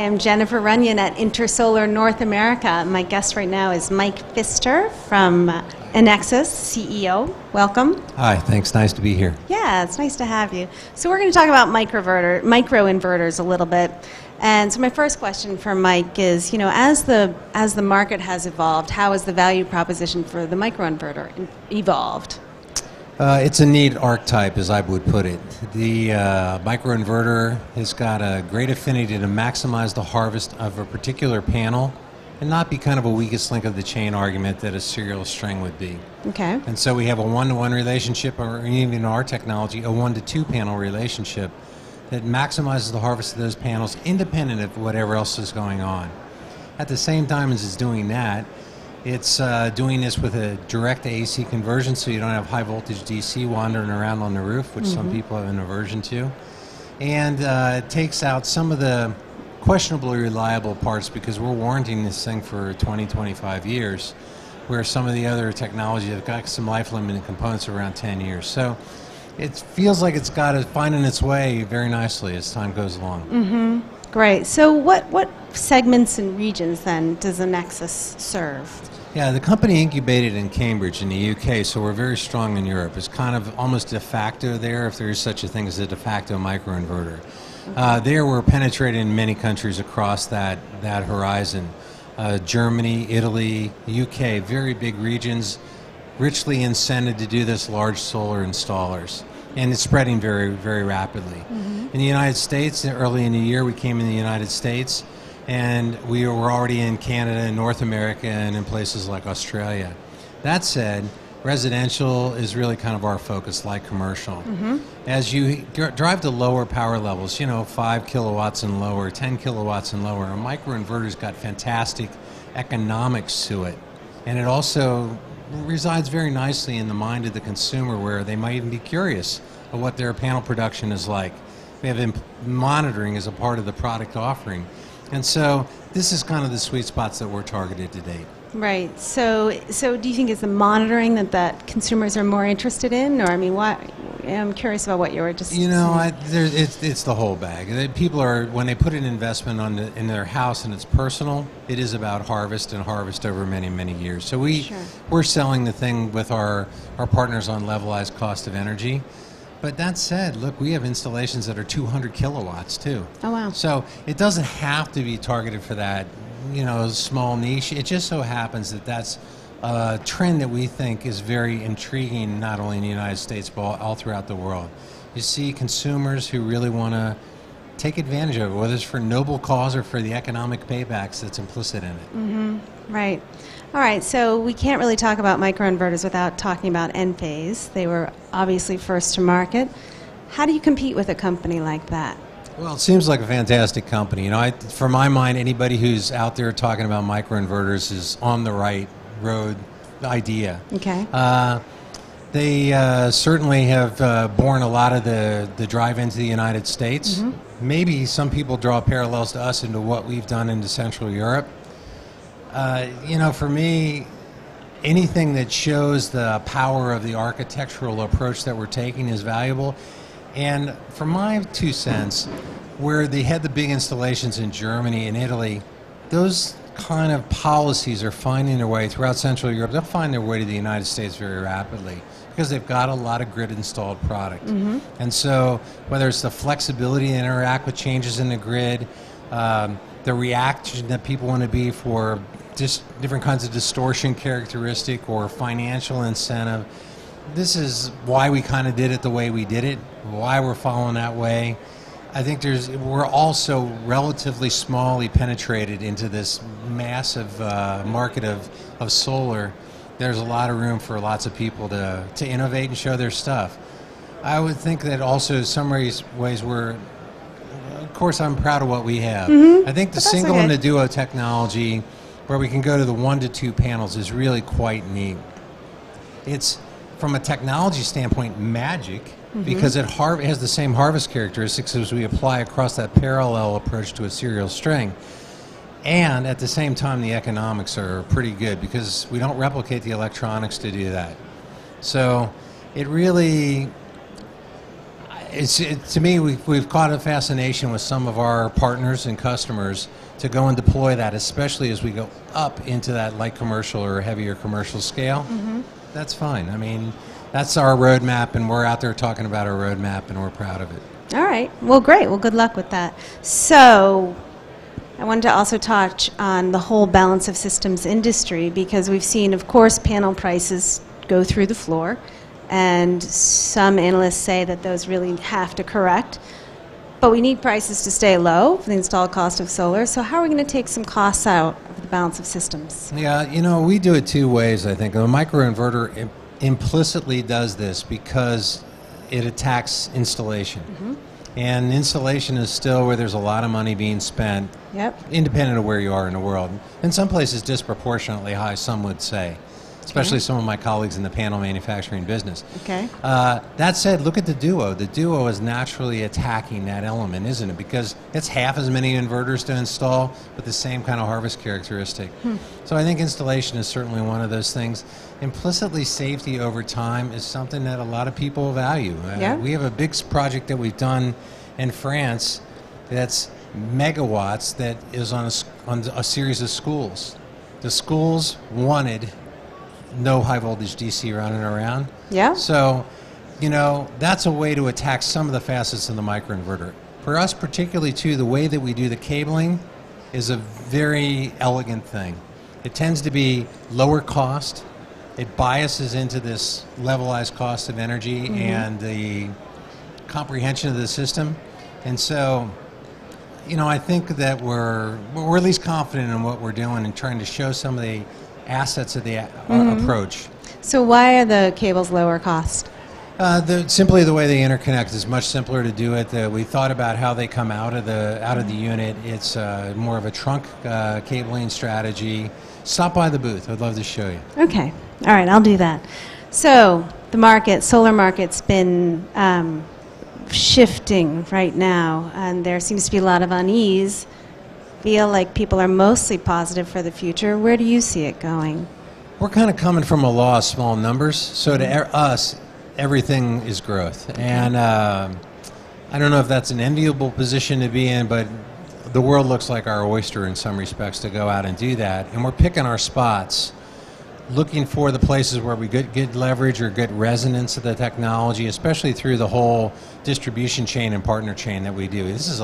I'm Jennifer Runyon at Intersolar North America. My guest right now is Mike Pfister from Enexis, CEO. Welcome. Hi, thanks. Nice to be here. Yeah, it's nice to have you. So we're going to talk about microinverters a little bit. And so my first question for Mike is, you know, as the market has evolved, how has the value proposition for the microinverter evolved? It's a neat archetype, as I would put it. The microinverter has got a great affinity to maximize the harvest of a particular panel and not be kind of a weakest link of the chain argument that a serial string would be. Okay. And so we have a one-to-one relationship, or even in our technology, a one-to-two panel relationship that maximizes the harvest of those panels independent of whatever else is going on. At the same time as it's doing that, it's doing this with a direct AC conversion, so you don't have high voltage DC wandering around on the roof, which some people have an aversion to. And it takes out some of the questionably reliable parts because we're warranting this thing for 20, 25 years, where some of the other technology have got some life-limiting components around 10 years. So it feels like it's got it finding its way very nicely as time goes along. Great. So what segments and regions then does Enexis serve? Yeah, the company incubated in Cambridge in the UK, so we're very strong in Europe. It's kind of almost de facto there, if there is such a thing as a de facto microinverter. There we're penetrated in many countries across that horizon. Germany, Italy, UK, very big regions, richly incented to do this, large solar installers. And it's spreading very, very rapidly. In the United States, early in the year, we came in the United States, and we were already in Canada and North America and in places like Australia. That said, residential is really kind of our focus, like commercial. As you drive to lower power levels, you know, 5 kilowatts and lower, 10 kilowatts and lower, a microinverter's got fantastic economics to it. And it also resides very nicely in the mind of the consumer, where they might even be curious of what their panel production is like. We have monitoring as a part of the product offering. And so this is kind of the sweet spots that we're targeted to date. Right. So do you think it's the monitoring that consumers are more interested in? Or, I mean, I'm curious about what you were just saying. You know, it's the whole bag. People are, when they put an investment in their house and it's personal, it is about harvest and harvest over many, many years. So we're selling the thing with our partners on levelized cost of energy. But that said, look, we have installations that are 200 kilowatts too. Oh, wow. So it doesn't have to be targeted for that, you know, small niche. It just so happens that that's a trend that we think is very intriguing, not only in the United States, but all throughout the world. You see consumers who really want to take advantage of it, whether it's for noble cause or for the economic paybacks that's implicit in it. Right. All right, so we can't really talk about microinverters without talking about Enphase. They were obviously first to market. How do you compete with a company like that? Well, it seems like a fantastic company. You know, for my mind, anybody who's out there talking about microinverters is on the right road idea. Okay. They certainly have borne a lot of the drive into the United States. Maybe some people draw parallels to us into what we've done into Central Europe. You know, for me, anything that shows the power of the architectural approach that we're taking is valuable. And for my 2 cents, where they had the big installations in Germany and Italy, those kind of policies are finding their way throughout Central Europe. They'll find their way to the United States very rapidly because they've got a lot of grid-installed product. And so whether it's the flexibility to interact with changes in the grid, the reaction that people want to be for just different kinds of distortion characteristic or financial incentive. This is why we kind of did it the way we did it, why we're following that way. I think we're also relatively smallly penetrated into this massive market of solar. There's a lot of room for lots of people to innovate and show their stuff. I would think that also in some ways we're, of course I'm proud of what we have. I think the single and the duo technology, where we can go to the 1 to 2 panels, is really quite neat. It's, from a technology standpoint, magic, because it has the same harvest characteristics as we apply across that parallel approach to a serial string. And at the same time, the economics are pretty good because we don't replicate the electronics to do that. So it really, To me, we've caught a fascination with some of our partners and customers to go and deploy that, especially as we go up into that light commercial or heavier commercial scale. That's fine. I mean, that's our roadmap, and we're out there talking about our roadmap, and we're proud of it. All right. Well, great. Well, good luck with that. So I wanted to also touch on the whole balance of systems industry, because we've seen, of course, panel prices go through the floor, and some analysts say that those really have to correct. But we need prices to stay low for the installed cost of solar. So how are we going to take some costs out of the balance of systems? Yeah, you know, we do it two ways, I think. The microinverter implicitly does this because it attacks installation. And installation is still where there's a lot of money being spent, independent of where you are in the world. In some places, disproportionately high, some would say, especially some of my colleagues in the panel manufacturing business. That said, look at the Duo. The Duo is naturally attacking that element, isn't it? Because it's half as many inverters to install with the same kind of harvest characteristic. So I think installation is certainly one of those things. Implicitly, safety over time is something that a lot of people value. We have a big project that we've done in France that's megawatts that is on a series of schools. The schools wanted no high voltage DC running around. So, you know, that's a way to attack some of the facets of the microinverter. For us particularly too, the way that we do the cabling is a very elegant thing. It tends to be lower cost. It biases into this levelized cost of energy and the comprehension of the system. And so, you know, I think that we're at least confident in what we're doing and trying to show some of the assets of the approach. So why are the cables lower cost? Simply the way they interconnect is much simpler to do it. We thought about how they come out of the unit. It's more of a trunk cabling strategy. Stop by the booth. I'd love to show you. Okay. All right. I'll do that. So the solar market's been shifting right now, and there seems to be a lot of unease. Feel like people are mostly positive for the future. Where do you see it going? We're kind of coming from a law of small numbers, so to us, everything is growth. And I don't know if that's an enviable position to be in, but the world looks like our oyster in some respects to go out and do that. And we're picking our spots, looking for the places where we get good leverage or good resonance of the technology, especially through the whole distribution chain and partner chain that we do. This is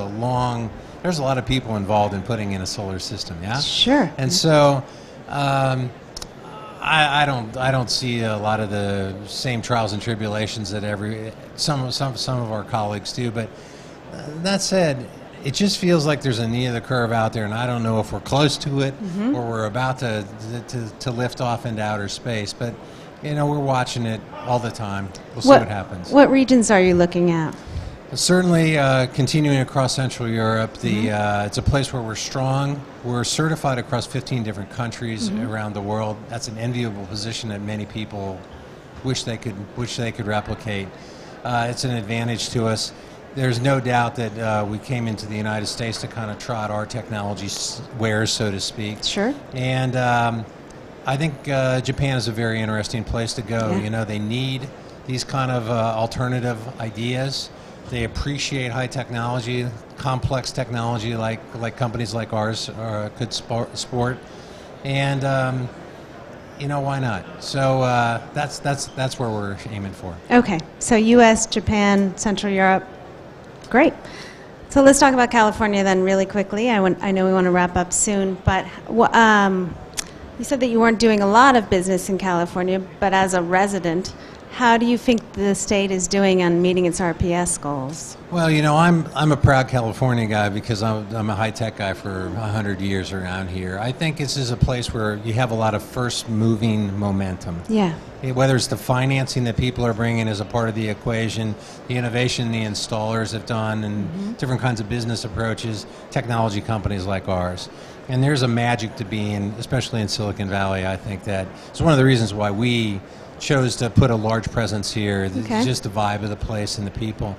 there's a lot of people involved in putting in a solar system, Sure. And so I don't see a lot of the same trials and tribulations that some of our colleagues do. But that said, it just feels like there's a knee of the curve out there, and I don't know if we're close to it or we're about to lift off into outer space. But you know, we're watching it all the time. We'll see what happens. What regions are you looking at? Certainly continuing across Central Europe. It's a place where we're strong. We're certified across 15 different countries around the world. That's an enviable position that many people wish they could replicate. It's an advantage to us. There's no doubt that we came into the United States to kind of trot our technology wares, so to speak. Sure. And I think Japan is a very interesting place to go. You know, they need these kind of alternative ideas. They appreciate high technology, complex technology like companies like ours could sport, and you know, why not? So that's where we're aiming for. Okay, so U.S., Japan, Central Europe, great. So let's talk about California then really quickly. I know we want to wrap up soon, but you said that you weren't doing a lot of business in California, but as a resident, how do you think the state is doing on meeting its RPS goals? Well, you know, I'm a proud California guy because I'm a high-tech guy for 100 years around here. I think this is a place where you have a lot of first-moving momentum. Yeah. Whether it's the financing that people are bringing as a part of the equation, the innovation the installers have done, and different kinds of business approaches, technology companies like ours. And there's a magic to being, especially in Silicon Valley. I think that it's one of the reasons why we chose to put a large presence here. Just the vibe of the place and the people.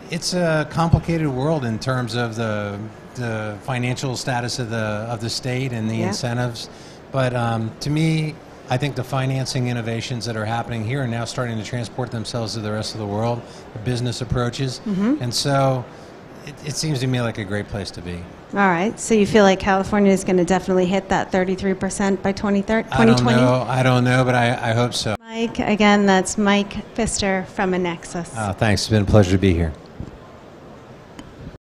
It's a complicated world in terms of the financial status of the state and the incentives. But to me, I think the financing innovations that are happening here are now starting to transport themselves to the rest of the world, the business approaches. And so it seems to me like a great place to be. All right. So you feel like California is going to definitely hit that 33% by 2020? I don't know, but I hope so. Mike, again, that's Mike Pfister from Annexus. Thanks. It's been a pleasure to be here.